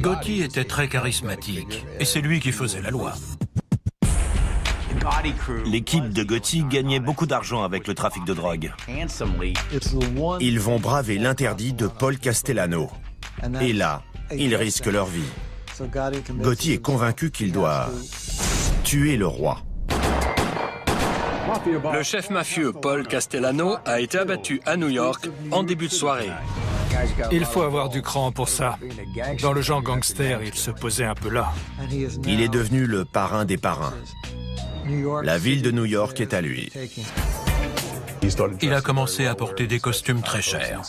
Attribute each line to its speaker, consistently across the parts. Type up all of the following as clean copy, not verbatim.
Speaker 1: Gotti était très charismatique et c'est lui qui faisait la loi.
Speaker 2: L'équipe de Gotti gagnait beaucoup d'argent avec le trafic de drogue.
Speaker 3: Ils vont braver l'interdit de Paul Castellano. Et là, ils risquent leur vie. Gotti est convaincu qu'il doit tuer le roi.
Speaker 4: Le chef mafieux Paul Castellano a été abattu à New York en début de soirée.
Speaker 5: Il faut avoir du cran pour ça. Dans le genre gangster, il se posait un peu là.
Speaker 3: Il est devenu le parrain des parrains. La ville de New York est à lui.
Speaker 1: Il a commencé à porter des costumes très chers.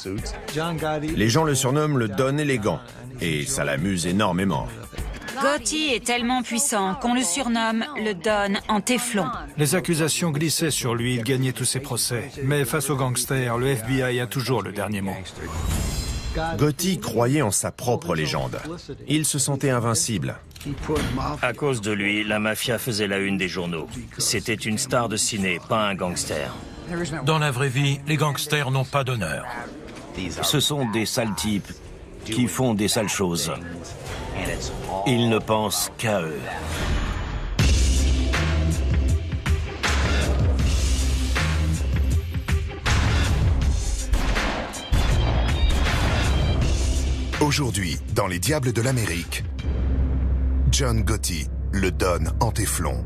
Speaker 3: Les gens le surnomment le Don élégant. Et ça l'amuse énormément.
Speaker 6: Gotti est tellement puissant qu'on le surnomme le Don en téflon.
Speaker 5: Les accusations glissaient sur lui, il gagnait tous ses procès. Mais face aux gangsters, le FBI a toujours le dernier mot.
Speaker 3: Gotti croyait en sa propre légende. Il se sentait invincible.
Speaker 2: À cause de lui, la mafia faisait la une des journaux. C'était une star de ciné, pas un gangster.
Speaker 1: Dans la vraie vie, les gangsters n'ont pas d'honneur.
Speaker 2: Ce sont des sales types qui font des sales choses. Ils ne pensent qu'à eux.
Speaker 7: Aujourd'hui, dans Les Diables de l'Amérique, John Gotti, le Don en téflon.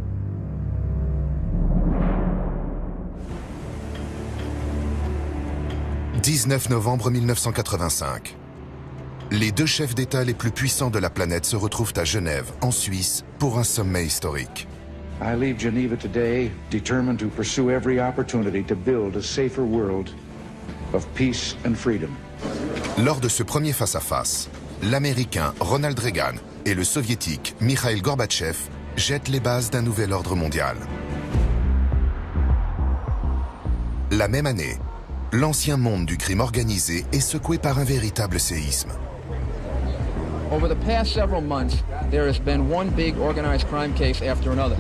Speaker 7: « 19 novembre 1985. Les deux chefs d'État les plus puissants de la planète se retrouvent à Genève, en Suisse, pour un sommet historique.
Speaker 8: I leave Geneva today, determined to pursue every opportunity to build a safer world of peace and freedom.
Speaker 7: Lors de ce premier face-à-face, l'Américain Ronald Reagan et le Soviétique Mikhail Gorbatchev jettent les bases d'un nouvel ordre mondial. La même année, l'ancien monde du crime organisé est secoué par un véritable séisme.
Speaker 9: Over the past several months, there has been one big organized crime case after another.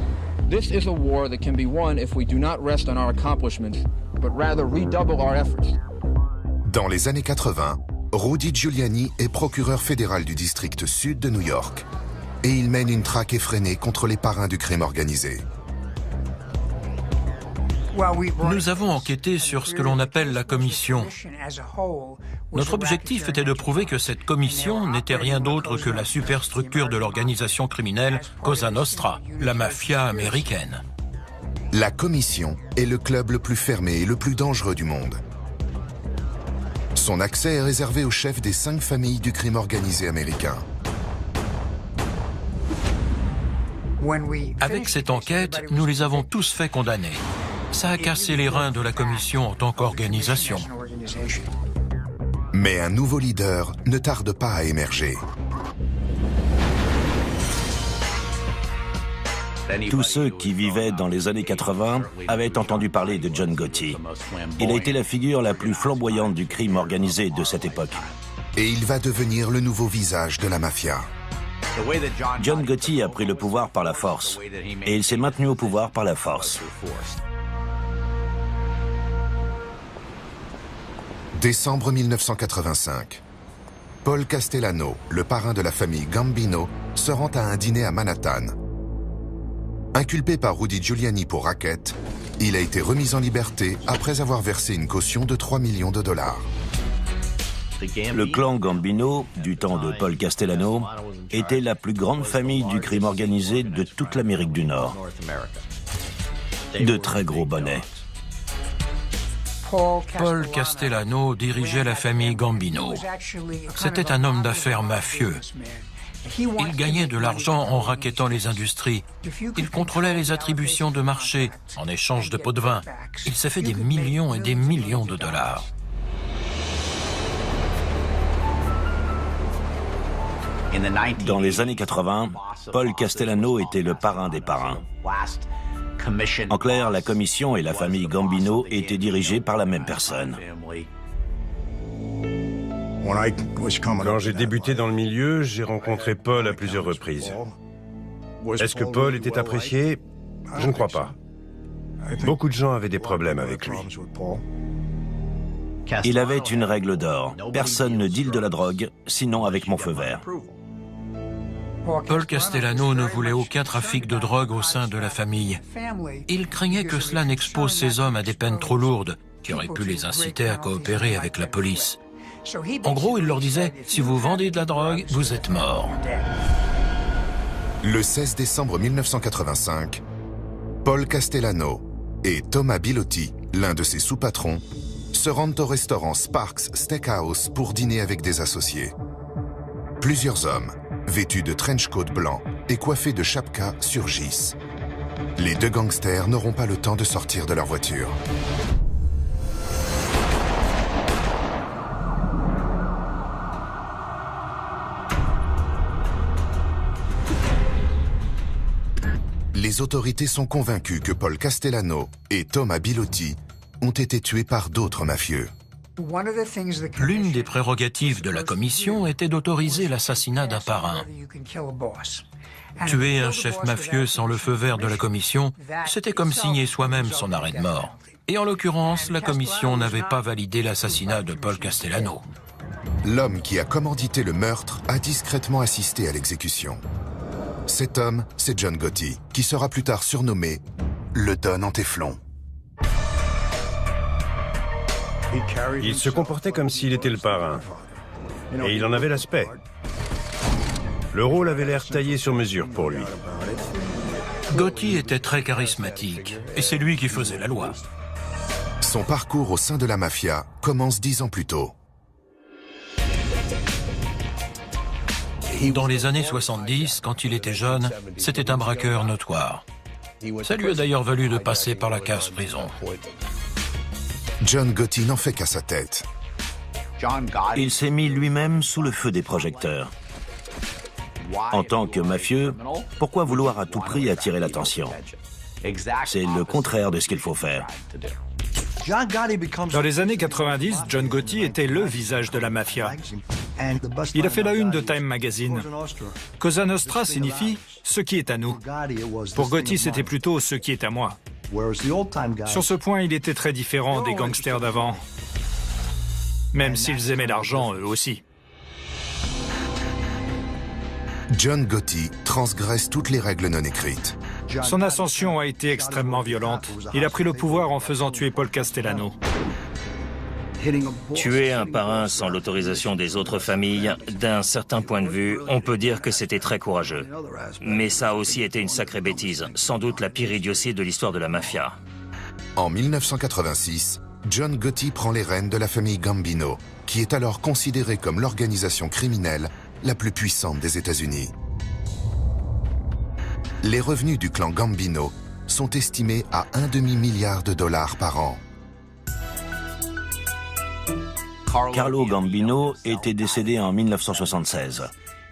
Speaker 9: This is a war that can be won if we do not rest on our accomplishments, but rather redouble our efforts.
Speaker 7: Dans les années 80, Rudy Giuliani est procureur fédéral du district sud de New York. Et il mène une traque effrénée contre les parrains du crime organisé.
Speaker 1: Nous avons enquêté sur ce que l'on appelle la commission. Notre objectif était de prouver que cette commission n'était rien d'autre que la superstructure de l'organisation criminelle Cosa Nostra, la mafia américaine.
Speaker 7: La commission est le club le plus fermé et le plus dangereux du monde. Son accès est réservé aux chefs des 5 familles du crime organisé américain.
Speaker 1: Avec cette enquête, nous les avons tous fait condamner. Ça a cassé les reins de la commission en tant qu'organisation.
Speaker 7: Mais un nouveau leader ne tarde pas à émerger.
Speaker 2: Tous ceux qui vivaient dans les années 80 avaient entendu parler de John Gotti. Il a été la figure la plus flamboyante du crime organisé de cette époque.
Speaker 7: Et il va devenir le nouveau visage de la mafia.
Speaker 2: John Gotti a pris le pouvoir par la force. Et il s'est maintenu au pouvoir par la force.
Speaker 7: Décembre 1985. Paul Castellano, le parrain de la famille Gambino, se rend à un dîner à Manhattan. Inculpé par Rudy Giuliani pour racket, il a été remis en liberté après avoir versé une caution de 3 millions de dollars.
Speaker 2: Le clan Gambino, du temps de Paul Castellano, était la plus grande famille du crime organisé de toute l'Amérique du Nord. De très gros bonnets.
Speaker 1: Paul Castellano dirigeait la famille Gambino. C'était un homme d'affaires mafieux. Il gagnait de l'argent en racketant les industries. Il contrôlait les attributions de marché en échange de pots de vin. Il s'est fait des millions et des millions de dollars.
Speaker 2: Dans les années 80, Paul Castellano était le parrain des parrains. En clair, la commission et la famille Gambino étaient dirigées par la même personne.
Speaker 10: Quand j'ai débuté dans le milieu, j'ai rencontré Paul à plusieurs reprises. Est-ce que Paul était apprécié? Je ne crois pas. Beaucoup de gens avaient des problèmes avec lui.
Speaker 2: Il avait une règle d'or. Personne ne deal de la drogue, sinon avec mon feu vert.
Speaker 1: Paul Castellano ne voulait aucun trafic de drogue au sein de la famille. Il craignait que cela n'expose ces hommes à des peines trop lourdes, qui auraient pu les inciter à coopérer avec la police. En gros, il leur disait, si vous vendez de la drogue, vous êtes morts.
Speaker 7: Le 16 décembre 1985, Paul Castellano et Thomas Bilotti, l'un de ses sous-patrons, se rendent au restaurant Sparks Steakhouse pour dîner avec des associés. Plusieurs hommes, vêtus de trench-coat blanc et coiffés de chapka, surgissent. Les deux gangsters n'auront pas le temps de sortir de leur voiture. Les autorités sont convaincues que Paul Castellano et Thomas Bilotti ont été tués par d'autres mafieux.
Speaker 1: L'une des prérogatives de la commission était d'autoriser l'assassinat d'un parrain. Tuer un chef mafieux sans le feu vert de la commission, c'était comme signer soi-même son arrêt de mort. Et en l'occurrence, la commission n'avait pas validé l'assassinat de Paul Castellano.
Speaker 7: L'homme qui a commandité le meurtre a discrètement assisté à l'exécution. Cet homme, c'est John Gotti, qui sera plus tard surnommé le Don en téflon.
Speaker 10: Il se comportait comme s'il était le parrain. Et il en avait l'aspect. Le rôle avait l'air taillé sur mesure pour lui.
Speaker 1: Gotti était très charismatique, et c'est lui qui faisait la loi.
Speaker 7: Son parcours au sein de la mafia commence 10 ans plus tôt.
Speaker 1: Dans les années 70, quand il était jeune, c'était un braqueur notoire. Ça lui a d'ailleurs valu de passer par la case prison.
Speaker 7: John Gotti n'en fait qu'à sa tête.
Speaker 2: Il s'est mis lui-même sous le feu des projecteurs. En tant que mafieux, pourquoi vouloir à tout prix attirer l'attention? C'est le contraire de ce qu'il faut faire.
Speaker 5: Dans les années 90, John Gotti était le visage de la mafia. Il a fait la une de Time Magazine. Cosa Nostra signifie « ce qui est à nous ». Pour Gotti, c'était plutôt « ce qui est à moi ». Sur ce point, il était très différent des gangsters d'avant, même s'ils aimaient l'argent eux aussi.
Speaker 7: John Gotti transgresse toutes les règles non écrites.
Speaker 5: Son ascension a été extrêmement violente. Il a pris le pouvoir en faisant tuer Paul Castellano.
Speaker 11: Tuer un parrain sans l'autorisation des autres familles, d'un certain point de vue, on peut dire que c'était très courageux. Mais ça a aussi été une sacrée bêtise, sans doute la pire idiotie de l'histoire de la mafia.
Speaker 7: En 1986, John Gotti prend les rênes de la famille Gambino, qui est alors considérée comme l'organisation criminelle la plus puissante des États-Unis. Les revenus du clan Gambino sont estimés à $1,5 milliard par an.
Speaker 2: Carlo Gambino était décédé en 1976,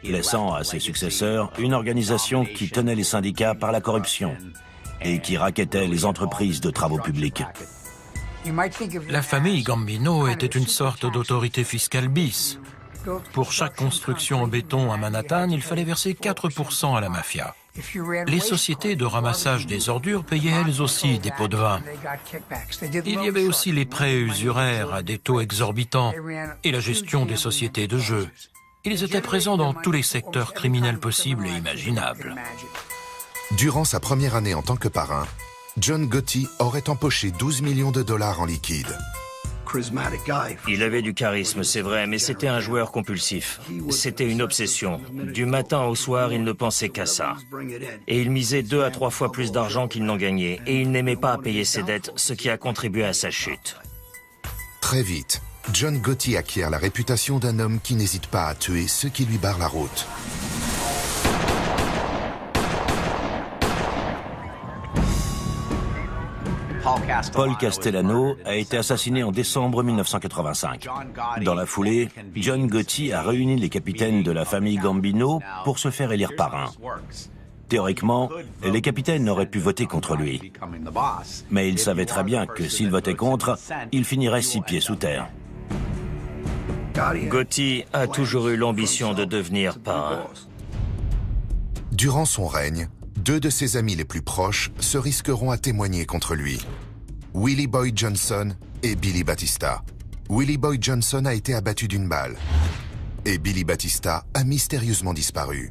Speaker 2: laissant à ses successeurs une organisation qui tenait les syndicats par la corruption et qui racketait les entreprises de travaux publics.
Speaker 1: La famille Gambino était une sorte d'autorité fiscale bis. Pour chaque construction en béton à Manhattan, il fallait verser 4% à la mafia. Les sociétés de ramassage des ordures payaient elles aussi des pots de vin. Il y avait aussi les prêts usuraires à des taux exorbitants et la gestion des sociétés de jeux. Ils étaient présents dans tous les secteurs criminels possibles et imaginables.
Speaker 7: Durant sa première année en tant que parrain, John Gotti aurait empoché $12 millions en liquide.
Speaker 11: Il avait du charisme, c'est vrai, mais c'était un joueur compulsif. C'était une obsession. Du matin au soir, il ne pensait qu'à ça. Et il misait 2 à 3 fois plus d'argent qu'il n'en gagnait. Et il n'aimait pas payer ses dettes, ce qui a contribué à sa chute.
Speaker 7: Très vite, John Gotti acquiert la réputation d'un homme qui n'hésite pas à tuer ceux qui lui barrent la route.
Speaker 2: Paul Castellano a été assassiné en décembre 1985. Dans la foulée, John Gotti a réuni les capitaines de la famille Gambino pour se faire élire parrain. Théoriquement, les capitaines auraient pu voter contre lui. Mais il savait très bien que s'il votait contre, il finirait 6 pieds sous terre.
Speaker 11: Gotti a toujours eu l'ambition de devenir parrain.
Speaker 7: Durant son règne, 2 de ses amis les plus proches se risqueront à témoigner contre lui. Willie Boyd Johnson et Billy Batista. Willie Boyd Johnson a été abattu d'une balle et Billy Batista a mystérieusement disparu.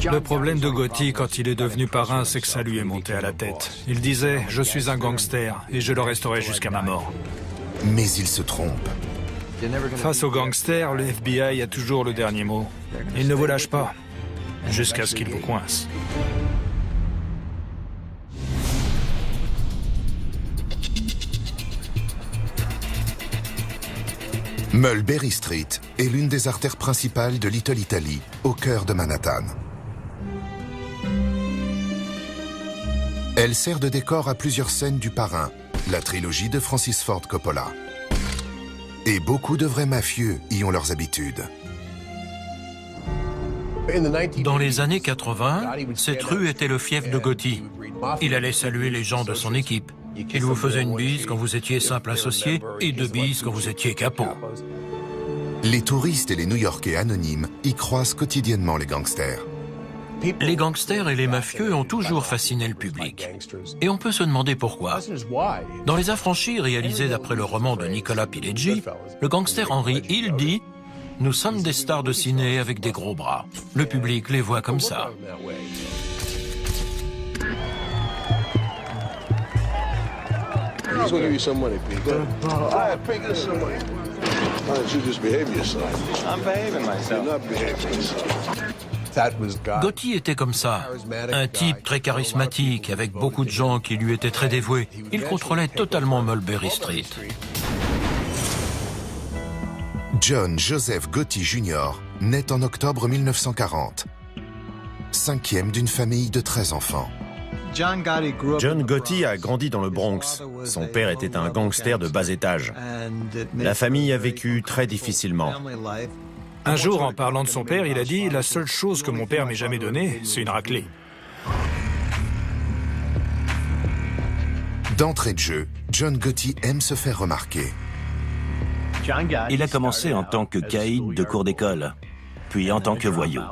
Speaker 5: Le problème de Gotti quand il est devenu parrain, c'est que ça lui est monté à la tête. Il disait « Je suis un gangster et je le resterai jusqu'à ma mort ».
Speaker 7: Mais il se trompe.
Speaker 5: Face aux gangsters, le FBI a toujours le dernier mot. Il ne vous lâche pas, jusqu'à ce qu'il vous coince.
Speaker 7: Mulberry Street est l'une des artères principales de Little Italy, au cœur de Manhattan. Elle sert de décor à plusieurs scènes du Parrain, la trilogie de Francis Ford Coppola. Et beaucoup de vrais mafieux y ont leurs habitudes.
Speaker 1: Dans les années 80, cette rue était le fief de Gotti. Il allait saluer les gens de son équipe. Il vous faisait une bise quand vous étiez simple associé et 2 bises quand vous étiez capot.
Speaker 7: Les touristes et les New-Yorkais anonymes y croisent quotidiennement les gangsters.
Speaker 1: Les gangsters et les mafieux ont toujours fasciné le public. Et on peut se demander pourquoi. Dans Les Affranchis, réalisé d'après le roman de Nicolas Pileggi, le gangster Henry Hill dit « Nous sommes des stars de ciné avec des gros bras. Le public les voit comme ça. »
Speaker 12: He's gonna give you some money, Pete. All right, Pete, get some money. Why don't you just behave yourself? I'm behaving myself. You're not behaving yourself.
Speaker 1: Gotti était comme ça, un type très charismatique, avec beaucoup de gens qui lui étaient très dévoués. Il contrôlait totalement Mulberry Street.
Speaker 7: John Joseph Gotti Jr. naît en octobre 1940, 5e d'une famille de 13 enfants.
Speaker 3: John Gotti a grandi dans le Bronx. Son père était un gangster de bas étage. La famille a vécu très difficilement.
Speaker 5: Un jour, en parlant de son père, il a dit « La seule chose que mon père m'ait jamais donnée, c'est une raclée. »
Speaker 7: D'entrée de jeu, John Gotti aime se faire remarquer.
Speaker 2: Il a commencé en tant que caïd de cours d'école, puis en tant que voyou.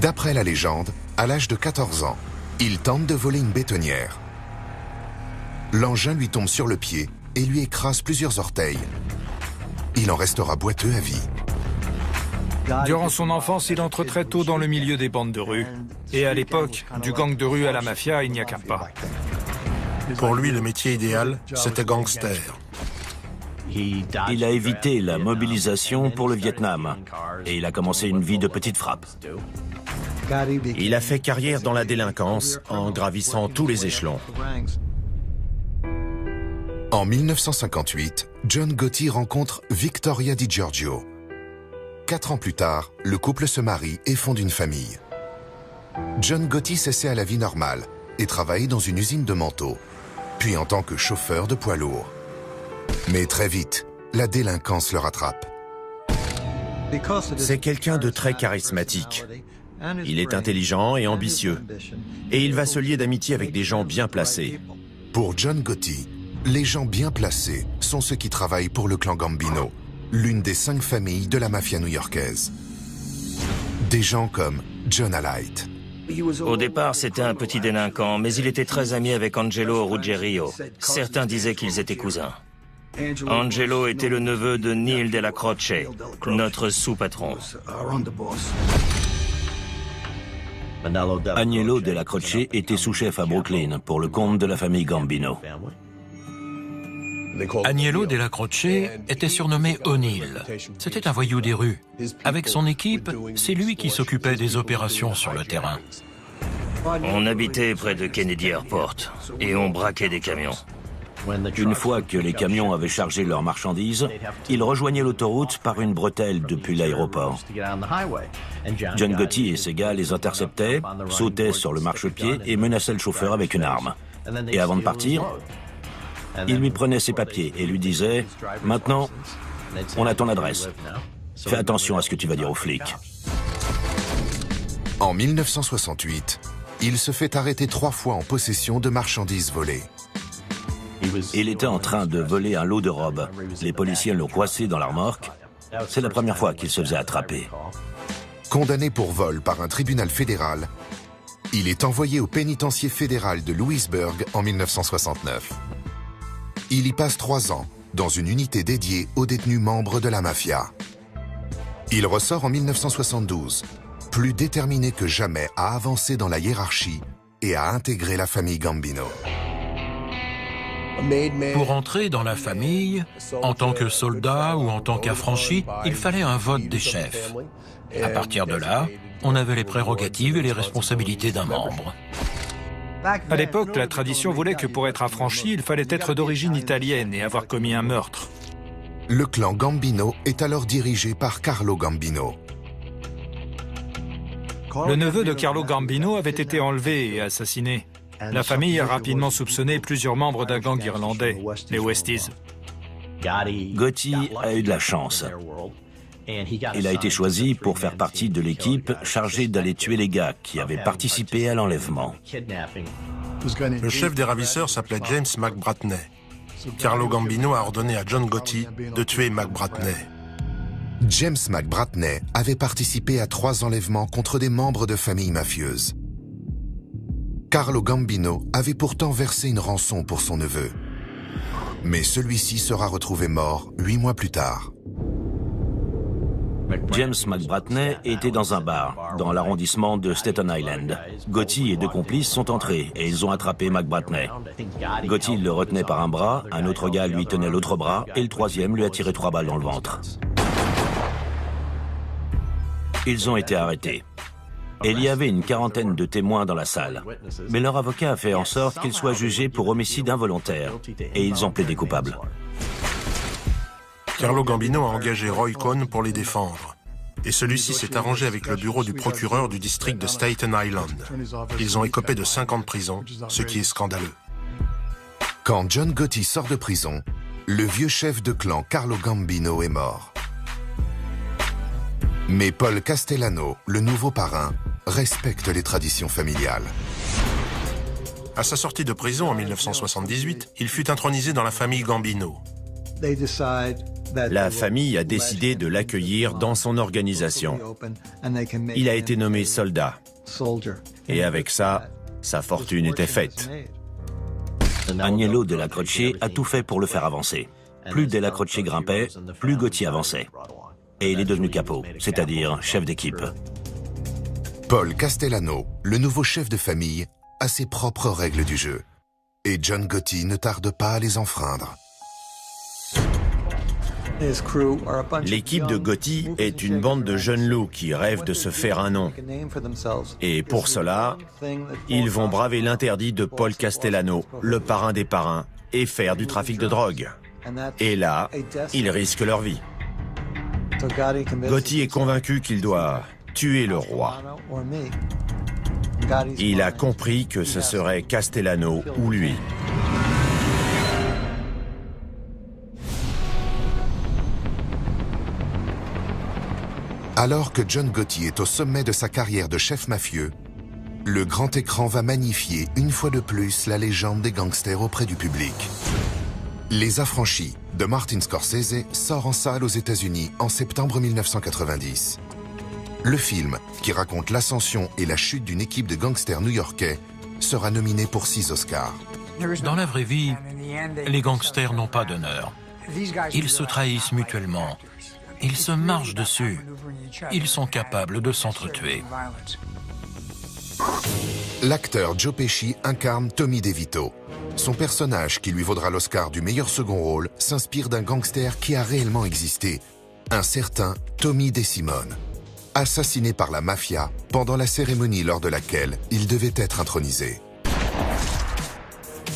Speaker 7: D'après la légende, à l'âge de 14 ans, il tente de voler une bétonnière. L'engin lui tombe sur le pied et lui écrase plusieurs orteils. Il en restera boiteux à vie.
Speaker 5: Durant son enfance, il entre très tôt dans le milieu des bandes de rue. Et à l'époque, du gang de rue à la mafia, il n'y a qu'un pas.
Speaker 13: Pour lui, le métier idéal, c'était gangster.
Speaker 2: Il a évité la mobilisation pour le Vietnam et il a commencé une vie de petite frappe.
Speaker 3: Il a fait carrière dans la délinquance en gravissant tous les échelons.
Speaker 7: En 1958, John Gotti rencontre Victoria Di Giorgio. 4 ans plus tard, le couple se marie et fonde une famille. John Gotti s'essaie à la vie normale et travaille dans une usine de manteaux, puis en tant que chauffeur de poids lourd. Mais très vite, la délinquance le rattrape.
Speaker 3: C'est quelqu'un de très charismatique. Il est intelligent et ambitieux. Et il va se lier d'amitié avec des gens bien placés.
Speaker 7: Pour John Gotti, les gens bien placés sont ceux qui travaillent pour le clan Gambino, l'une des 5 familles de la mafia new-yorkaise. Des gens comme John Alite.
Speaker 11: Au départ, c'était un petit délinquant, mais il était très ami avec Angelo Ruggerio. Certains disaient qu'ils étaient cousins. Angelo était le neveu de Neil Della Croce, notre sous-patron.
Speaker 2: Agnello Della Croce était sous-chef à Brooklyn pour le compte de la famille Gambino.
Speaker 1: Agnello Della Croce était surnommé O'Neill. C'était un voyou des rues. Avec son équipe, c'est lui qui s'occupait des opérations sur le terrain.
Speaker 11: On habitait près de Kennedy Airport et on braquait des camions.
Speaker 2: Une fois que les camions avaient chargé leurs marchandises, ils rejoignaient l'autoroute par une bretelle depuis l'aéroport. John Gotti et ses gars les interceptaient, sautaient sur le marchepied et menaçaient le chauffeur avec une arme. Et avant de partir, ils lui prenaient ses papiers et lui disaient « Maintenant, on a ton adresse. Fais attention à ce que tu vas dire aux flics. »
Speaker 7: En 1968, il se fait arrêter 3 fois en possession de marchandises volées.
Speaker 2: Il était en train de voler un lot de robes. Les policiers l'ont coincé dans la remorque. C'est la première fois qu'il se faisait attraper.
Speaker 7: Condamné pour vol par un tribunal fédéral, il est envoyé au pénitencier fédéral de Louisburg en 1969. Il y passe 3 ans dans une unité dédiée aux détenus membres de la mafia. Il ressort en 1972 plus déterminé que jamais à avancer dans la hiérarchie et à intégrer la famille Gambino.
Speaker 1: Pour entrer dans la famille, en tant que soldat ou en tant qu'affranchi, il fallait un vote des chefs. À partir de là, on avait les prérogatives et les responsabilités d'un membre.
Speaker 5: À l'époque, la tradition voulait que pour être affranchi, il fallait être d'origine italienne et avoir commis un meurtre.
Speaker 7: Le clan Gambino est alors dirigé par Carlo Gambino.
Speaker 5: Le neveu de Carlo Gambino avait été enlevé et assassiné. La famille a rapidement soupçonné plusieurs membres d'un gang irlandais, les Westies.
Speaker 2: Gotti a eu de la chance. Il a été choisi pour faire partie de l'équipe chargée d'aller tuer les gars qui avaient participé à l'enlèvement.
Speaker 13: Le chef des ravisseurs s'appelait James McBratney. Carlo Gambino a ordonné à John Gotti de tuer McBratney.
Speaker 7: James McBratney avait participé à 3 enlèvements contre des membres de familles mafieuses. Carlo Gambino avait pourtant versé une rançon pour son neveu. Mais celui-ci sera retrouvé mort 8 mois plus tard.
Speaker 2: James McBratney était dans un bar, dans l'arrondissement de Staten Island. Gotti et 2 complices sont entrés et ils ont attrapé McBratney. Gotti le retenait par un bras, un autre gars lui tenait l'autre bras et le 3e lui a tiré 3 balles dans le ventre. Ils ont été arrêtés. Et il y avait une 40aine de témoins dans la salle. Mais leur avocat a fait en sorte qu'ils soient jugés pour homicide involontaire. Et ils ont plaidé coupables.
Speaker 13: Carlo Gambino a engagé Roy Cohn pour les défendre. Et celui-ci s'est arrangé avec le bureau du procureur du district de Staten Island. Ils ont écopé de 5 ans de prison, ce qui est scandaleux.
Speaker 7: Quand John Gotti sort de prison, le vieux chef de clan Carlo Gambino est mort. Mais Paul Castellano, le nouveau parrain, respecte les traditions familiales.
Speaker 13: À sa sortie de prison en 1978, il fut intronisé dans la famille Gambino.
Speaker 3: La famille a décidé de l'accueillir dans son organisation. Il a été nommé soldat. Et avec ça, sa fortune était faite.
Speaker 2: Agnello Della Croce a tout fait pour le faire avancer. Plus Della Croce grimpait, plus Gotti avançait. Et il est devenu capo, c'est-à-dire chef d'équipe.
Speaker 7: Paul Castellano, le nouveau chef de famille, a ses propres règles du jeu. Et John Gotti ne tarde pas à les enfreindre.
Speaker 3: L'équipe de Gotti est une bande de jeunes loups qui rêvent de se faire un nom. Et pour cela, ils vont braver l'interdit de Paul Castellano, le parrain des parrains, et faire du trafic de drogue. Et là, ils risquent leur vie. Gotti est convaincu qu'il doit tuer le roi. Il a compris que ce serait Castellano ou lui.
Speaker 7: Alors que John Gotti est au sommet de sa carrière de chef mafieux, le grand écran va magnifier une fois de plus la légende des gangsters auprès du public. Les Affranchis de Martin Scorsese sort en salle aux États-Unis en septembre 1990. Le film, qui raconte l'ascension et la chute d'une équipe de gangsters new-yorkais, sera nominé pour 6 Oscars.
Speaker 1: Dans la vraie vie, les gangsters n'ont pas d'honneur. Ils se trahissent mutuellement. Ils se marchent dessus. Ils sont capables de s'entretuer.
Speaker 7: L'acteur Joe Pesci incarne Tommy DeVito. Son personnage, qui lui vaudra l'Oscar du meilleur second rôle, s'inspire d'un gangster qui a réellement existé, un certain Tommy DeSimone, assassiné par la mafia pendant la cérémonie lors de laquelle il devait être intronisé.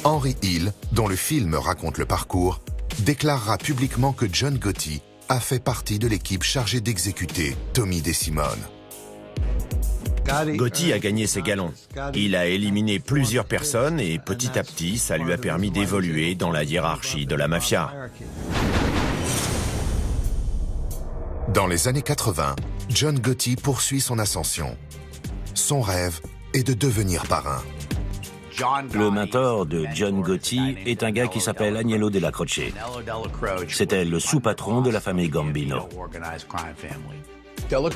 Speaker 7: Henry Hill, dont le film raconte le parcours, déclarera publiquement que John Gotti a fait partie de l'équipe chargée d'exécuter Tommy DeSimone.
Speaker 3: Gotti a gagné ses galons. Il a éliminé plusieurs personnes et petit à petit, ça lui a permis d'évoluer dans la hiérarchie de la mafia.
Speaker 7: Dans les années 80, John Gotti poursuit son ascension. Son rêve est de devenir parrain.
Speaker 2: Le mentor de John Gotti est un gars qui s'appelle Agnello Della Croce. C'était le sous-patron de la famille Gambino.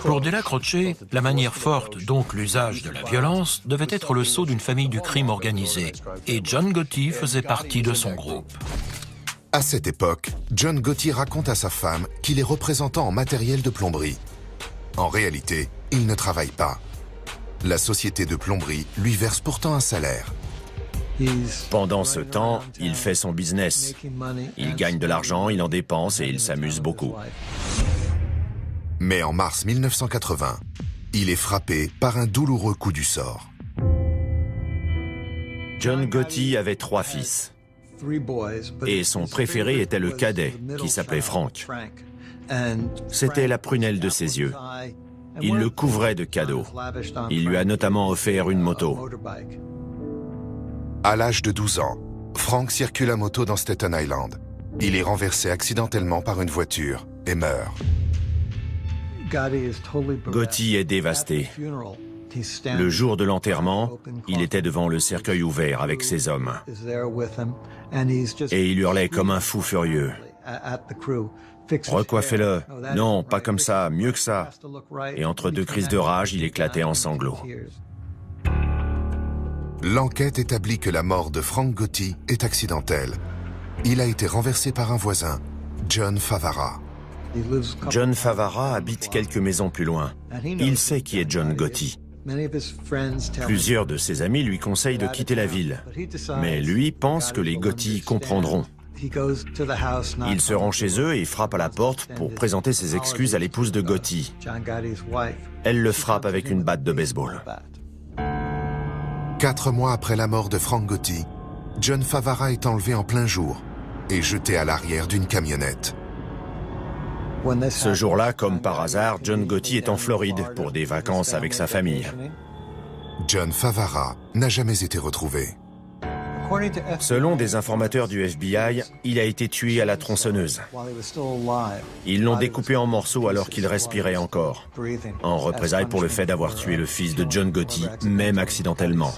Speaker 1: Pour Della Croce, la manière forte, donc l'usage de la violence, devait être le sceau d'une famille du crime organisé. Et John Gotti faisait partie de son groupe.
Speaker 7: À cette époque, John Gotti raconte à sa femme qu'il est représentant en matériel de plomberie. En réalité, il ne travaille pas. La société de plomberie lui verse pourtant un salaire.
Speaker 3: Pendant ce temps, il fait son business. Il gagne de l'argent, il en dépense et il s'amuse beaucoup.
Speaker 7: Mais en mars 1980, il est frappé par un douloureux coup du sort.
Speaker 3: John Gotti avait 3 fils. Et son préféré était le cadet, qui s'appelait Frank. C'était la prunelle de ses yeux. Il le couvrait de cadeaux. Il lui a notamment offert une moto.
Speaker 7: À l'âge de 12 ans, Frank circule à moto dans Staten Island. Il est renversé accidentellement par une voiture et meurt.
Speaker 3: Gotti est dévasté. Le jour de l'enterrement, il était devant le cercueil ouvert avec ses hommes. Et il hurlait comme un fou furieux. Recoiffez-le. Non, pas comme ça, mieux que ça. Et entre 2 crises de rage, il éclatait en sanglots.
Speaker 7: L'enquête établit que la mort de Frank Gotti est accidentelle. Il a été renversé par un voisin, John Favara.
Speaker 3: John Favara habite quelques maisons plus loin. Il sait qui est John Gotti. Plusieurs de ses amis lui conseillent de quitter la ville. Mais lui pense que les Gotti comprendront. Il se rend chez eux et frappe à la porte pour présenter ses excuses à l'épouse de Gotti. Elle le frappe avec une batte de baseball.
Speaker 7: 4 mois après la mort de Frank Gotti, John Favara est enlevé en plein jour et jeté à l'arrière d'une camionnette.
Speaker 3: Ce jour-là, comme par hasard, John Gotti est en Floride pour des vacances avec sa famille.
Speaker 7: John Favara n'a jamais été retrouvé.
Speaker 3: Selon des informateurs du FBI, il a été tué à la tronçonneuse. Ils l'ont découpé en morceaux alors qu'il respirait encore, en représailles pour le fait d'avoir tué le fils de John Gotti, même accidentellement.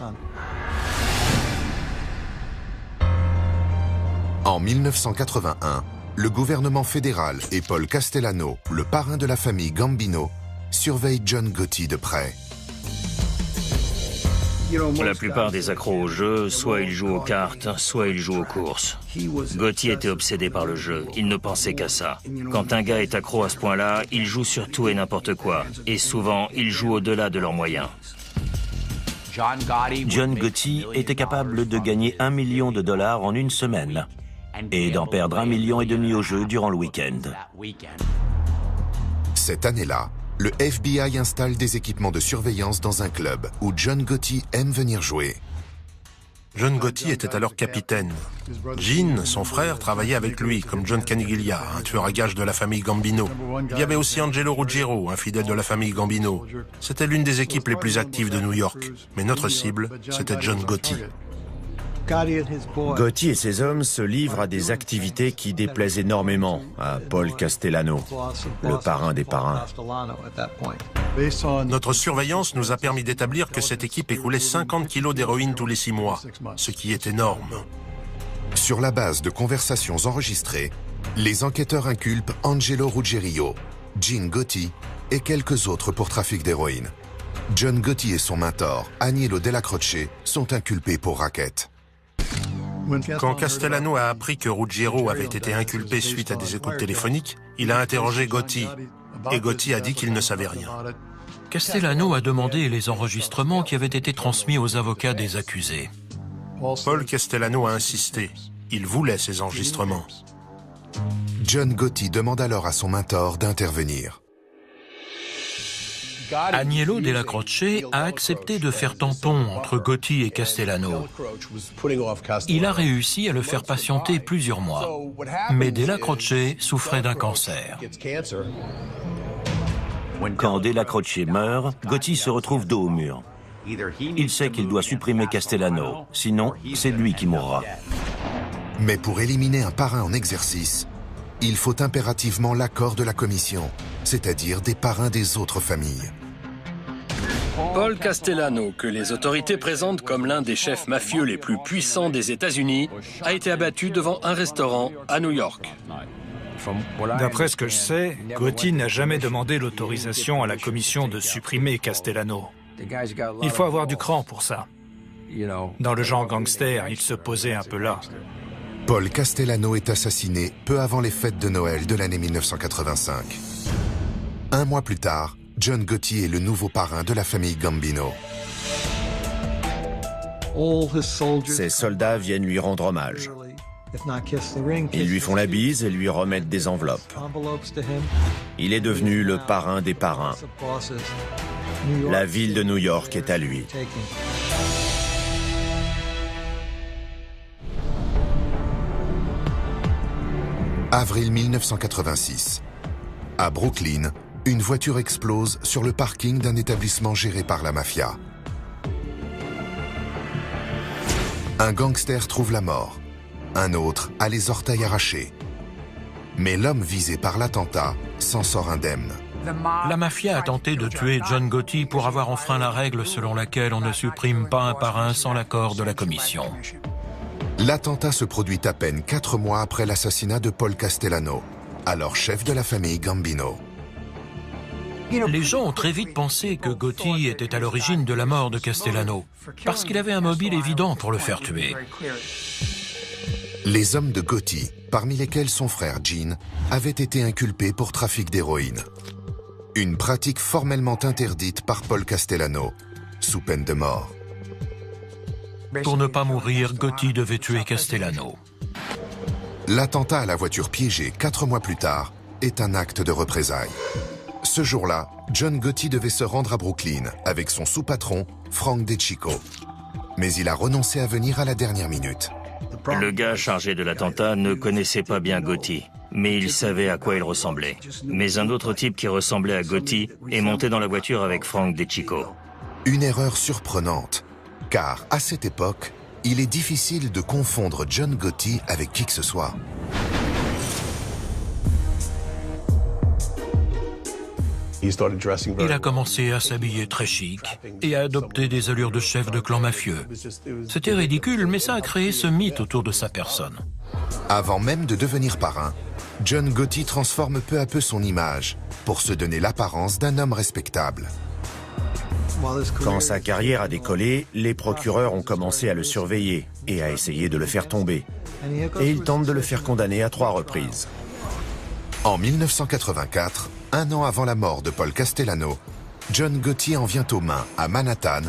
Speaker 7: En 1981, le gouvernement fédéral et Paul Castellano, le parrain de la famille Gambino, surveillent John Gotti de près.
Speaker 11: La plupart des accros au jeu, soit ils jouent aux cartes, soit ils jouent aux courses. Gotti était obsédé par le jeu, il ne pensait qu'à ça. Quand un gars est accro à ce point-là, il joue sur tout et n'importe quoi. Et souvent, il joue au-delà de leurs moyens.
Speaker 2: John Gotti était capable de gagner $1 million en une semaine et d'en perdre 1,5 million au jeu durant le week-end.
Speaker 7: Cette année-là, le FBI installe des équipements de surveillance dans un club où John Gotti aime venir jouer.
Speaker 13: John Gotti était alors capitaine. Gene, son frère, travaillait avec lui, comme John Caniglia, un tueur à gages de la famille Gambino. Il y avait aussi Angelo Ruggiero, un fidèle de la famille Gambino. C'était l'une des équipes les plus actives de New York. Mais notre cible, c'était John Gotti.
Speaker 3: Gotti et ses hommes se livrent à des activités qui déplaisent énormément à Paul Castellano, le parrain des parrains.
Speaker 13: Notre surveillance nous a permis d'établir que cette équipe écoulait 50 kilos d'héroïne tous les 6 mois, ce qui est énorme.
Speaker 7: Sur la base de conversations enregistrées, les enquêteurs inculpent Angelo Ruggiero, Gene Gotti et quelques autres pour trafic d'héroïne. John Gotti et son mentor, Agnello Della Croce, sont inculpés pour racket.
Speaker 13: Quand Castellano a appris que Ruggiero avait été inculpé suite à des écoutes téléphoniques, il a interrogé Gotti, et Gotti a dit qu'il ne savait rien.
Speaker 1: Castellano a demandé les enregistrements qui avaient été transmis aux avocats des accusés.
Speaker 13: Paul Castellano a insisté. Il voulait ces enregistrements.
Speaker 7: John Gotti demande alors à son mentor d'intervenir.
Speaker 1: Agnello Della Croce a accepté de faire tampon entre Gotti et Castellano. Il a réussi à le faire patienter plusieurs mois. Mais Della Croce souffrait d'un cancer.
Speaker 2: Quand Della Croce meurt, Gotti se retrouve dos au mur. Il sait qu'il doit supprimer Castellano, sinon c'est lui qui mourra.
Speaker 7: Mais pour éliminer un parrain en exercice, il faut impérativement l'accord de la commission, c'est-à-dire des parrains des autres familles.
Speaker 4: Paul Castellano, que les autorités présentent comme l'un des chefs mafieux les plus puissants des États-Unis, a été abattu devant un restaurant à New York.
Speaker 5: D'après ce que je sais, Gotti n'a jamais demandé l'autorisation à la commission de supprimer Castellano. Il faut avoir du cran pour ça. Dans le genre gangster, il se posait un peu là.
Speaker 7: Paul Castellano est assassiné peu avant les fêtes de Noël de l'année 1985. Un mois plus tard, John Gotti est le nouveau parrain de la famille Gambino.
Speaker 3: Ses soldats viennent lui rendre hommage. Ils lui font la bise et lui remettent des enveloppes. Il est devenu le parrain des parrains. La ville de New York est à lui.
Speaker 7: Avril 1986. À Brooklyn, une voiture explose sur le parking d'un établissement géré par la mafia. Un gangster trouve la mort. Un autre a les orteils arrachés. Mais l'homme visé par l'attentat s'en sort indemne.
Speaker 1: La mafia a tenté de tuer John Gotti pour avoir enfreint la règle selon laquelle on ne supprime pas un parrain sans l'accord de la commission.
Speaker 7: L'attentat se produit à peine 4 mois après l'assassinat de Paul Castellano, alors chef de la famille Gambino.
Speaker 1: Les gens ont très vite pensé que Gotti était à l'origine de la mort de Castellano, parce qu'il avait un mobile évident pour le faire tuer.
Speaker 7: Les hommes de Gotti, parmi lesquels son frère Gene, avaient été inculpés pour trafic d'héroïne. Une pratique formellement interdite par Paul Castellano, sous peine de mort.
Speaker 1: Pour ne pas mourir, Gotti devait tuer Castellano.
Speaker 7: L'attentat à la voiture piégée 4 mois plus tard est un acte de représailles. Ce jour-là, John Gotti devait se rendre à Brooklyn avec son sous-patron, Frank DeCicco. Mais il a renoncé à venir à la dernière minute.
Speaker 11: Le gars chargé de l'attentat ne connaissait pas bien Gotti, mais il savait à quoi il ressemblait. Mais un autre type qui ressemblait à Gotti est monté dans la voiture avec Frank DeCicco.
Speaker 7: Une erreur surprenante, car à cette époque, il est difficile de confondre John Gotti avec qui que ce soit.
Speaker 1: Il a commencé à s'habiller très chic et à adopter des allures de chef de clan mafieux. C'était ridicule, mais ça a créé ce mythe autour de sa personne.
Speaker 7: Avant même de devenir parrain, John Gotti transforme peu à peu son image pour se donner l'apparence d'un homme respectable.
Speaker 3: Quand sa carrière a décollé, les procureurs ont commencé à le surveiller et à essayer de le faire tomber. Et ils tentent de le faire condamner à 3 reprises.
Speaker 7: En 1984, un an avant la mort de Paul Castellano, John Gotti en vient aux mains à Manhattan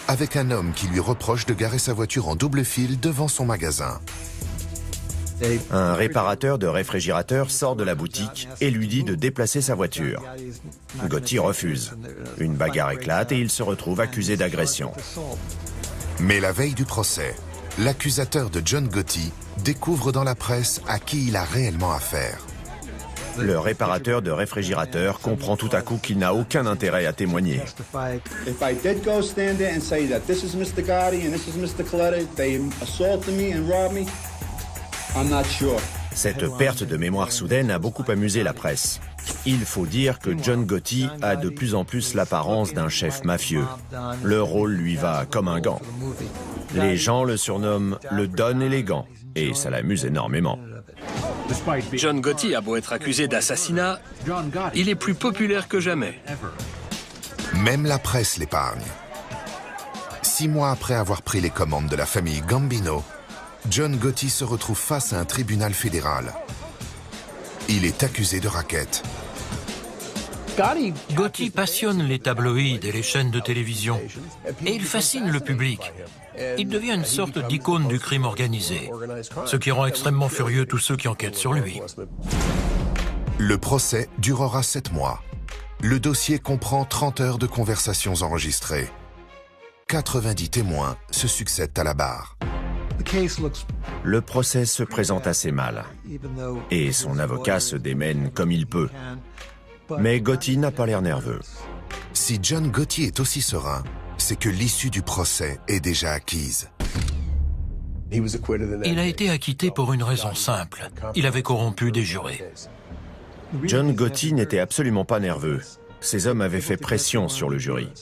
Speaker 7: avec un homme qui lui reproche de garer sa voiture en double file devant son magasin.
Speaker 3: Un réparateur de réfrigérateur sort de la boutique et lui dit de déplacer sa voiture. Gotti refuse. Une bagarre éclate et il se retrouve accusé d'agression.
Speaker 7: Mais la veille du procès, l'accusateur de John Gotti découvre dans la presse à qui il a réellement affaire.
Speaker 3: Le réparateur de réfrigérateur comprend tout à coup qu'il n'a aucun intérêt à témoigner. Cette perte de mémoire soudaine a beaucoup amusé la presse. Il faut dire que John Gotti a de plus en plus l'apparence d'un chef mafieux. Le rôle lui va comme un gant. Les gens le surnomment le Don élégant, et ça l'amuse énormément.
Speaker 4: John Gotti a beau être accusé d'assassinat, il est plus populaire que jamais.
Speaker 7: Même la presse l'épargne. 6 mois après avoir pris les commandes de la famille Gambino, John Gotti se retrouve face à un tribunal fédéral. Il est accusé de racket.
Speaker 1: Gotti passionne les tabloïds et les chaînes de télévision. Et il fascine le public. Il devient une sorte d'icône du crime organisé, ce qui rend extrêmement furieux tous ceux qui enquêtent sur lui.
Speaker 7: Le procès durera 7 mois. Le dossier comprend 30 heures de conversations enregistrées. 90 témoins se succèdent à la barre.
Speaker 3: Le procès se présente assez mal, et son avocat se démène comme il peut. Mais Gotti n'a pas l'air nerveux.
Speaker 7: Si John Gotti est aussi serein, c'est que l'issue du procès est déjà acquise.
Speaker 1: Il a été acquitté pour une raison simple. Il avait corrompu des jurés.
Speaker 3: John Gotti n'était absolument pas nerveux. Ces hommes avaient fait pression sur le jury.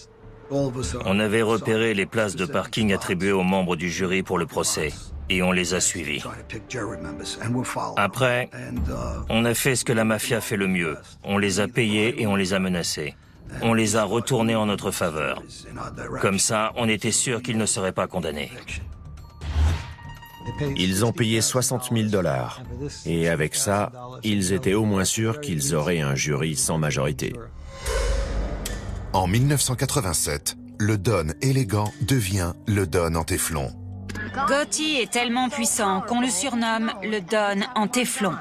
Speaker 11: On avait repéré les places de parking attribuées aux membres du jury pour le procès, et on les a suivis. Après, on a fait ce que la mafia fait le mieux. On les a payés et on les a menacés. On les a retournés en notre faveur. Comme ça, on était sûr qu'ils ne seraient pas condamnés.
Speaker 3: Ils ont payé 60 000 $. Et avec ça, ils étaient au moins sûrs qu'ils auraient un jury sans majorité.
Speaker 7: En 1987, le Don élégant devient le Don en téflon.
Speaker 6: Gotti est tellement puissant qu'on le surnomme le Don en téflon.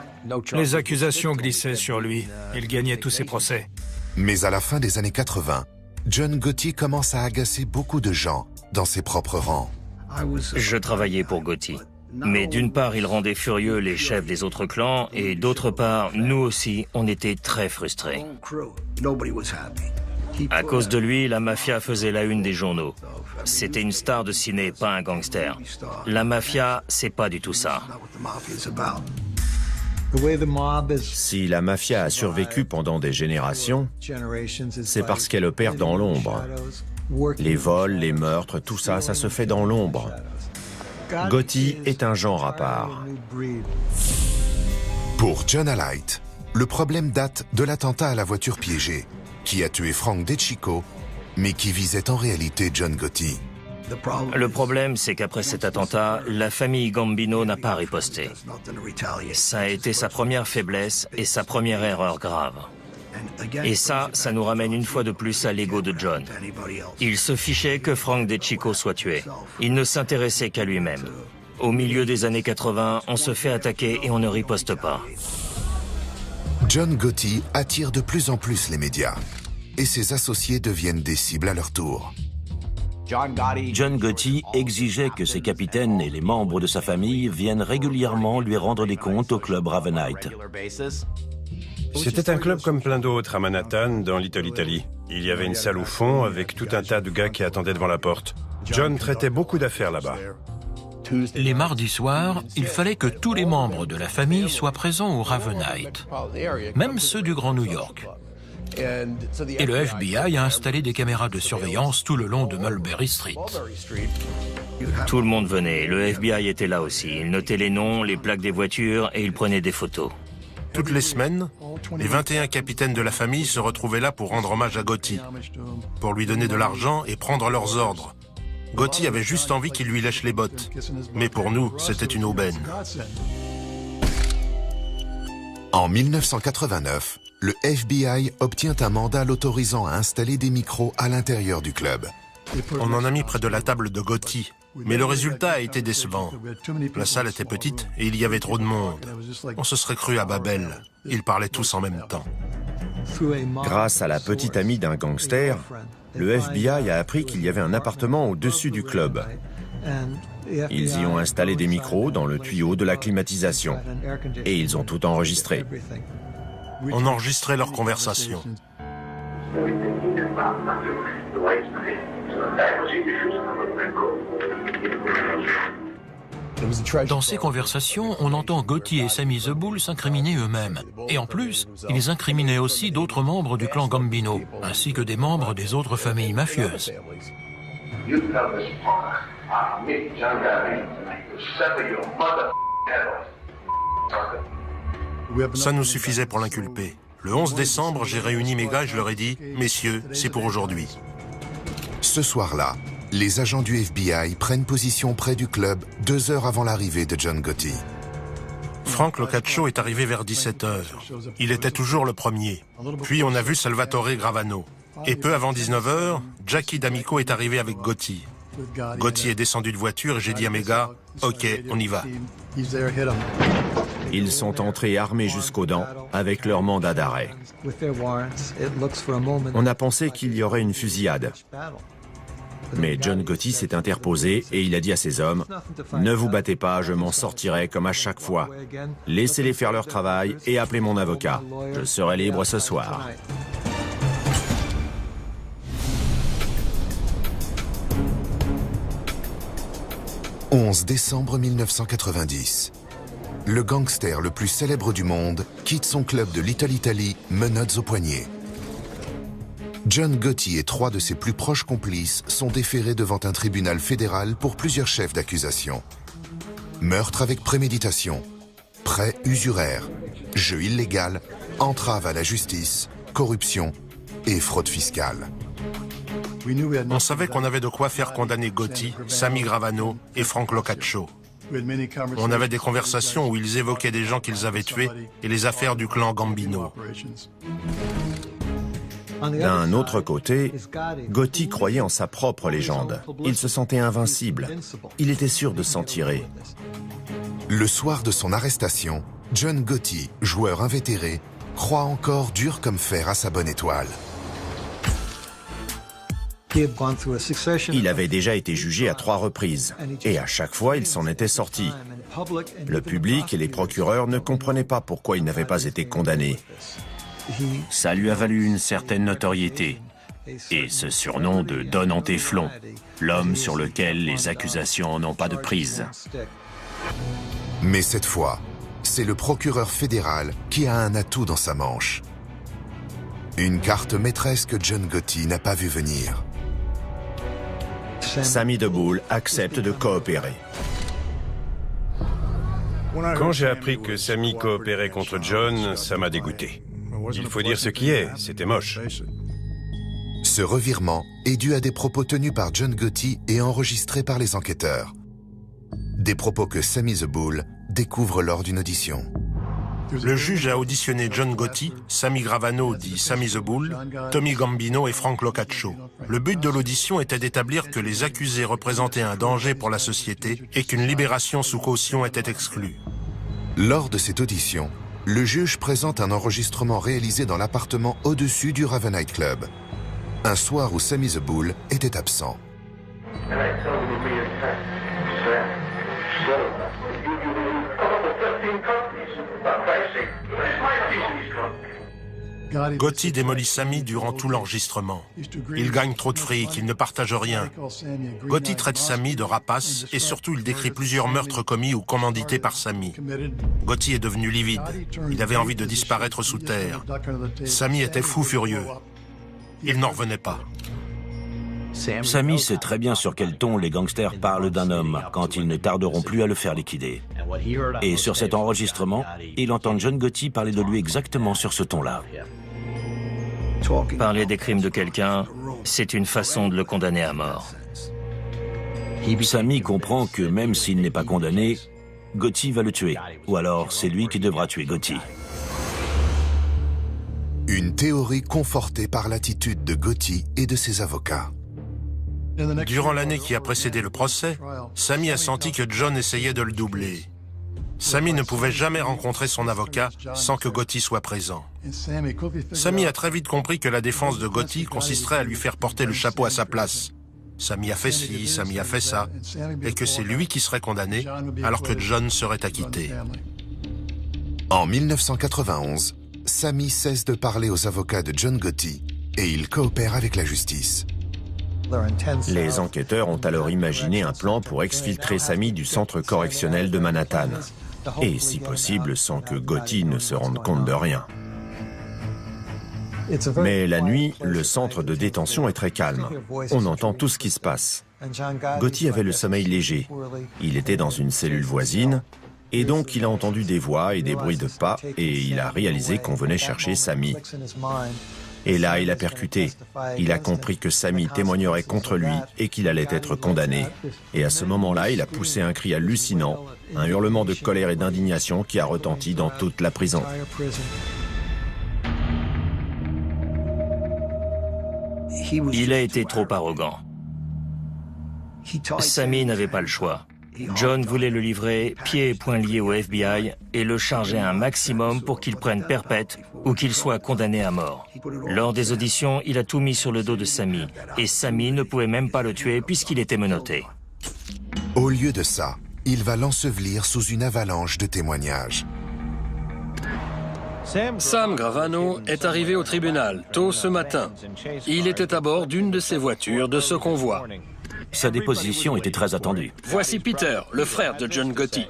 Speaker 5: Les accusations glissaient sur lui. Il gagnait tous ses procès.
Speaker 7: Mais à la fin des années 80, John Gotti commence à agacer beaucoup de gens dans ses propres rangs.
Speaker 11: Je travaillais pour Gotti. Mais d'une part, il rendait furieux les chefs des autres clans, et d'autre part, nous aussi, on était très frustrés. À cause de lui, la mafia faisait la une des journaux. C'était une star de ciné, pas un gangster. La mafia, c'est pas du tout ça.
Speaker 3: Si la mafia a survécu pendant des générations, c'est parce qu'elle opère dans l'ombre. Les vols, les meurtres, tout ça, ça se fait dans l'ombre. Gotti est un genre à part.
Speaker 7: Pour John Alite, le problème date de l'attentat à la voiture piégée, qui a tué Frank DeCicco, mais qui visait en réalité John Gotti.
Speaker 11: Le problème, c'est qu'après cet attentat, la famille Gambino n'a pas riposté. Ça a été sa première faiblesse et sa première erreur grave. Et ça nous ramène une fois de plus à l'ego de John. Il se fichait que Frank DeCicco soit tué. Il ne s'intéressait qu'à lui-même. Au milieu des années 80, on se fait attaquer et on ne riposte pas.
Speaker 7: John Gotti attire de plus en plus les médias, et ses associés deviennent des cibles à leur tour.
Speaker 2: John Gotti exigeait que ses capitaines et les membres de sa famille viennent régulièrement lui rendre des comptes au club Ravenite.
Speaker 10: C'était un club comme plein d'autres à Manhattan, dans Little Italy. Il y avait une salle au fond avec tout un tas de gars qui attendaient devant la porte. John traitait beaucoup d'affaires là-bas.
Speaker 1: Les mardis soirs, il fallait que tous les membres de la famille soient présents au Ravenite, même ceux du Grand New York. Et le FBI a installé des caméras de surveillance tout le long de Mulberry Street.
Speaker 11: Tout le monde venait, le FBI était là aussi. Il notait les noms, les plaques des voitures et il prenait des photos.
Speaker 13: Toutes les semaines, les 21 capitaines de la famille se retrouvaient là pour rendre hommage à Gotti, pour lui donner de l'argent et prendre leurs ordres. Gotti avait juste envie qu'il lui lèche les bottes, mais pour nous, c'était une aubaine.
Speaker 7: En 1989, le FBI obtient un mandat l'autorisant à installer des micros à l'intérieur du club.
Speaker 13: On en a mis près de la table de Gotti, mais le résultat a été décevant. La salle était petite et il y avait trop de monde. On se serait cru à Babel. Ils parlaient tous en même temps.
Speaker 3: Grâce à la petite amie d'un gangster, le FBI a appris qu'il y avait un appartement au-dessus du club. Ils y ont installé des micros dans le tuyau de la climatisation. Et ils ont tout enregistré.
Speaker 13: On enregistrait leurs conversations.
Speaker 1: Dans ces conversations, on entend Gotti et Sammy the Bull s'incriminer eux-mêmes. Et en plus, ils incriminaient aussi d'autres membres du clan Gambino, ainsi que des membres des autres familles mafieuses.
Speaker 13: Ça nous suffisait pour l'inculper. Le 11 décembre, j'ai réuni mes gars et je leur ai dit « Messieurs, c'est pour aujourd'hui ».
Speaker 7: Ce soir-là, les agents du FBI prennent position près du club 2 heures avant l'arrivée de John Gotti.
Speaker 13: Frank Locaccio est arrivé vers 17h. Il était toujours le premier. Puis on a vu Salvatore Gravano. Et peu avant 19h, Jackie D'Amico est arrivé avec Gotti. Gotti est descendu de voiture et j'ai dit à mes gars « Ok, on y va ».
Speaker 3: Ils sont entrés armés jusqu'aux dents avec leur mandat d'arrêt. On a pensé qu'il y aurait une fusillade. Mais John Gotti s'est interposé et il a dit à ses hommes « Ne vous battez pas, je m'en sortirai comme à chaque fois. Laissez-les faire leur travail et appelez mon avocat. Je serai libre ce soir. »
Speaker 7: 11 décembre 1990. Le gangster le plus célèbre du monde quitte son club de Little Italy, menottes aux poignets. John Gotti et 3 de ses plus proches complices sont déférés devant un tribunal fédéral pour plusieurs chefs d'accusation. Meurtre avec préméditation, prêt usuraire, jeu illégal, entrave à la justice, corruption et fraude fiscale.
Speaker 13: On savait qu'on avait de quoi faire condamner Gotti, Sammy Gravano et Frank Locaccio. On avait des conversations où ils évoquaient des gens qu'ils avaient tués et les affaires du clan Gambino.
Speaker 3: D'un autre côté, Gotti croyait en sa propre légende. Il se sentait invincible. Il était sûr de s'en tirer.
Speaker 7: Le soir de son arrestation, John Gotti, joueur invétéré, croit encore dur comme fer à sa bonne étoile.
Speaker 3: Il avait déjà été jugé à 3 reprises, et à chaque fois, il s'en était sorti. Le public et les procureurs ne comprenaient pas pourquoi il n'avait pas été condamné.
Speaker 2: Ça lui a valu une certaine notoriété et ce surnom de Don en téflon, l'homme sur lequel les accusations n'ont pas de prise.
Speaker 7: Mais cette fois, c'est le procureur fédéral qui a un atout dans sa manche. Une carte maîtresse que John Gotti n'a pas vu venir.
Speaker 3: Sammy DeBoule accepte de coopérer.
Speaker 10: Quand j'ai appris que Sammy coopérait contre John, ça m'a dégoûté. Il faut dire ce qui est, c'était moche.
Speaker 7: Ce revirement est dû à des propos tenus par John Gotti et enregistrés par les enquêteurs. Des propos que Sammy DeBoule découvre lors d'une audition.
Speaker 13: Le juge a auditionné John Gotti, Sammy Gravano dit Sammy DeBoule, Tommy Gambino et Frank Locaccio. Le but de l'audition était d'établir que les accusés représentaient un danger pour la société et qu'une libération sous caution était exclue.
Speaker 7: Lors de cette audition, le juge présente un enregistrement réalisé dans l'appartement au-dessus du Raven Night Club, un soir où Sammy DeBoule était absent.
Speaker 13: Gotti démolit Sammy durant tout l'enregistrement. Il gagne trop de fric, il ne partage rien. Gotti traite Sammy de rapace et surtout il décrit plusieurs meurtres commis ou commandités par Sammy. Gotti est devenu livide. Il avait envie de disparaître sous terre. Sammy était fou furieux. Il n'en revenait pas.
Speaker 2: Sammy sait très bien sur quel ton les gangsters parlent d'un homme quand ils ne tarderont plus à le faire liquider. Et sur cet enregistrement, il entend John Gotti parler de lui exactement sur ce ton-là.
Speaker 11: Parler des crimes de quelqu'un, c'est une façon de le condamner à mort.
Speaker 2: Sammy comprend que même s'il n'est pas condamné, Gotti va le tuer. Ou alors c'est lui qui devra tuer Gotti.
Speaker 7: Une théorie confortée par l'attitude de Gotti et de ses avocats.
Speaker 13: Durant l'année qui a précédé le procès, Sammy a senti que John essayait de le doubler. Sammy ne pouvait jamais rencontrer son avocat sans que Gotti soit présent. Sammy a très vite compris que la défense de Gotti consisterait à lui faire porter le chapeau à sa place. Sammy a fait ci, Sammy a fait ça, et que c'est lui qui serait condamné alors que John serait acquitté.
Speaker 7: En 1991, Sammy cesse de parler aux avocats de John Gotti et il coopère avec la justice.
Speaker 3: Les enquêteurs ont alors imaginé un plan pour exfiltrer Sammy du centre correctionnel de Manhattan. Et si possible, sans que Gotti ne se rende compte de rien. Mais la nuit, le centre de détention est très calme. On entend tout ce qui se passe. Gotti avait le sommeil léger. Il était dans une cellule voisine, et donc il a entendu des voix et des bruits de pas, et il a réalisé qu'on venait chercher Sammy. Et là, il a percuté. Il a compris que Sammy témoignerait contre lui et qu'il allait être condamné. Et à ce moment-là, il a poussé un cri hallucinant, un hurlement de colère et d'indignation qui a retenti dans toute la prison.
Speaker 11: Il a été trop arrogant. Sammy n'avait pas le choix. John voulait le livrer pieds et poings liés au FBI et le charger un maximum pour qu'il prenne perpète ou qu'il soit condamné à mort. Lors des auditions, il a tout mis sur le dos de Sammy et Sammy ne pouvait même pas le tuer puisqu'il était menotté.
Speaker 7: Au lieu de ça, il va l'ensevelir sous une avalanche de témoignages.
Speaker 4: Sam Gravano est arrivé au tribunal tôt ce matin. Il était à bord d'une de ses voitures de ce convoi.
Speaker 2: Sa déposition était très attendue.
Speaker 4: Voici Peter, le frère de John Gotti.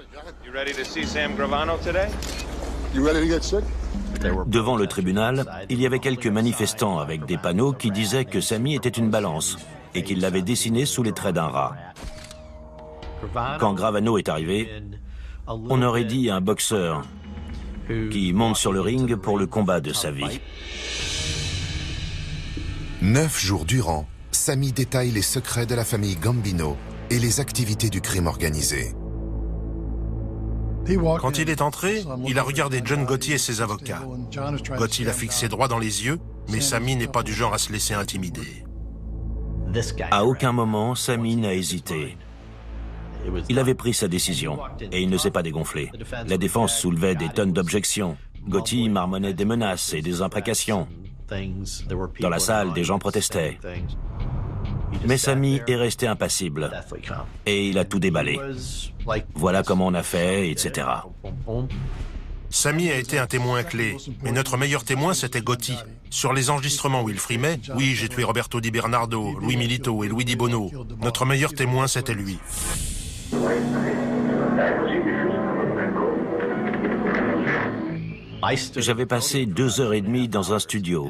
Speaker 2: Devant le tribunal, il y avait quelques manifestants avec des panneaux qui disaient que Sammy était une balance et qu'il l'avait dessiné sous les traits d'un rat. Quand Gravano est arrivé, on aurait dit un boxeur qui monte sur le ring pour le combat de sa vie.
Speaker 7: 9 jours durant, Sammy détaille les secrets de la famille Gambino et les activités du crime organisé.
Speaker 13: Quand il est entré, il a regardé John Gotti et ses avocats. Gotti l'a fixé droit dans les yeux Mais Sammy n'est pas du genre à se laisser intimider.
Speaker 2: À aucun moment, Sammy n'a hésité. Il avait pris sa décision et il ne s'est pas dégonflé. La défense soulevait des tonnes d'objections. Gotti marmonnait des menaces et des imprécations. Dans la salle, des gens protestaient. Mais Sammy est resté impassible et il a tout déballé. Voilà comment on a fait, etc.
Speaker 13: Sammy a été un témoin clé, mais notre meilleur témoin, c'était Gotti. Sur les enregistrements où il frimait, oui, j'ai tué Roberto Di Bernardo, Louis Milito et Louis Di Bono. Notre meilleur témoin, c'était lui.
Speaker 2: J'avais passé 2h30 dans un studio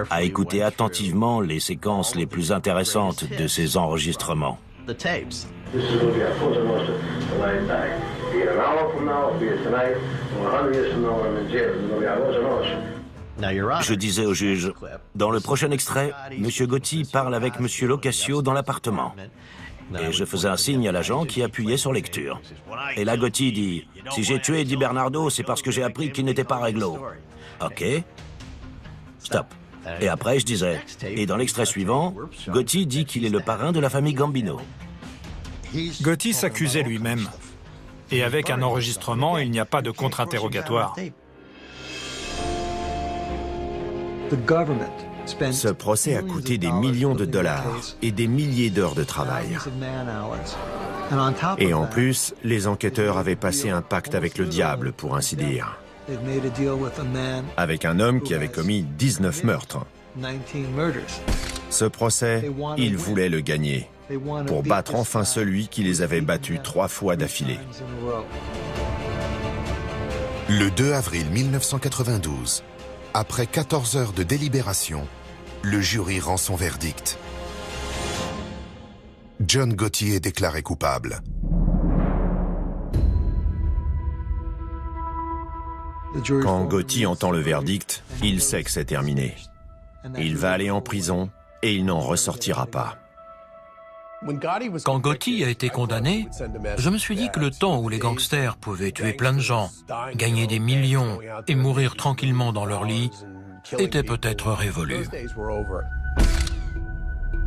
Speaker 2: à écouter attentivement les séquences les plus intéressantes de ces enregistrements. Je disais au juge, dans le prochain extrait, M. Gotti parle avec M. Locascio dans l'appartement. Et je faisais un signe à l'agent qui appuyait sur lecture. Et là, Gotti dit, si j'ai tué Di Bernardo, c'est parce que j'ai appris qu'il n'était pas réglo. Ok. Stop. Et après, je disais, et dans l'extrait suivant, Gotti dit qu'il est le parrain de la famille Gambino.
Speaker 5: Gotti s'accusait lui-même. Et avec un enregistrement, il n'y a pas de contre-interrogatoire.
Speaker 3: Ce procès a coûté des millions de dollars et des milliers d'heures de travail. Et en plus, les enquêteurs avaient passé un pacte avec le diable, pour ainsi dire. Avec un homme qui avait commis 19 meurtres. Ce procès, ils voulaient le gagner, pour battre enfin celui qui les avait battus 3 fois d'affilée.
Speaker 7: Le 2 avril 1992, après 14 heures de délibération, le jury rend son verdict. John Gotti est déclaré coupable.
Speaker 3: Quand Gotti entend le verdict, il sait que c'est terminé. Il va aller en prison et il n'en ressortira pas.
Speaker 1: Quand Gotti a été condamné, je me suis dit que le temps où les gangsters pouvaient tuer plein de gens, gagner des millions et mourir tranquillement dans leur lit était peut-être révolu.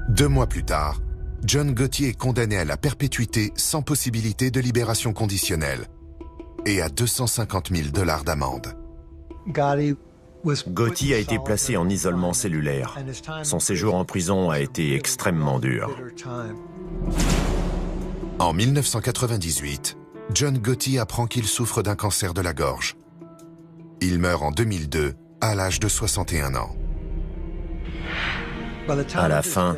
Speaker 7: 2 mois plus tard, John Gotti est condamné à la perpétuité sans possibilité de libération conditionnelle et à $250 000 d'amende.
Speaker 3: Gotti a été placé en isolement cellulaire. Son séjour en prison a été extrêmement dur.
Speaker 7: En 1998, John Gotti apprend qu'il souffre d'un cancer de la gorge. Il meurt en 2002, à l'âge de 61 ans.
Speaker 3: À la fin,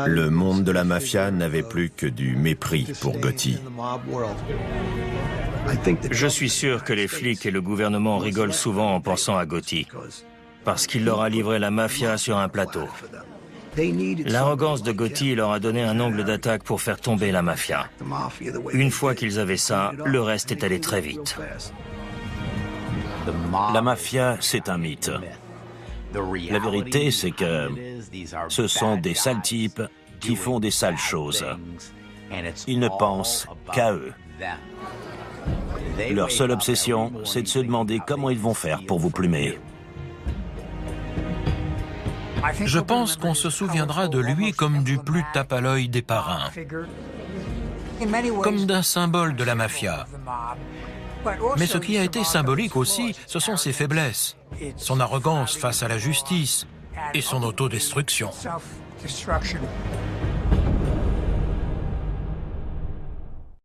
Speaker 3: le monde de la mafia n'avait plus que du mépris pour Gotti.
Speaker 11: Je suis sûr que les flics et le gouvernement rigolent souvent en pensant à Gotti, parce qu'il leur a livré la mafia sur un plateau. L'arrogance de Gotti leur a donné un angle d'attaque pour faire tomber la mafia. Une fois qu'ils avaient ça, le reste est allé très vite.
Speaker 2: La mafia, c'est un mythe. La vérité, c'est que ce sont des sales types qui font des sales choses. Ils ne pensent qu'à eux. Leur seule obsession, c'est de se demander comment ils vont faire pour vous plumer.
Speaker 1: Je pense qu'on se souviendra de lui comme du plus tape à l'œil des parrains, comme d'un symbole de la mafia. Mais ce qui a été symbolique aussi, ce sont ses faiblesses, son arrogance face à la justice et son autodestruction.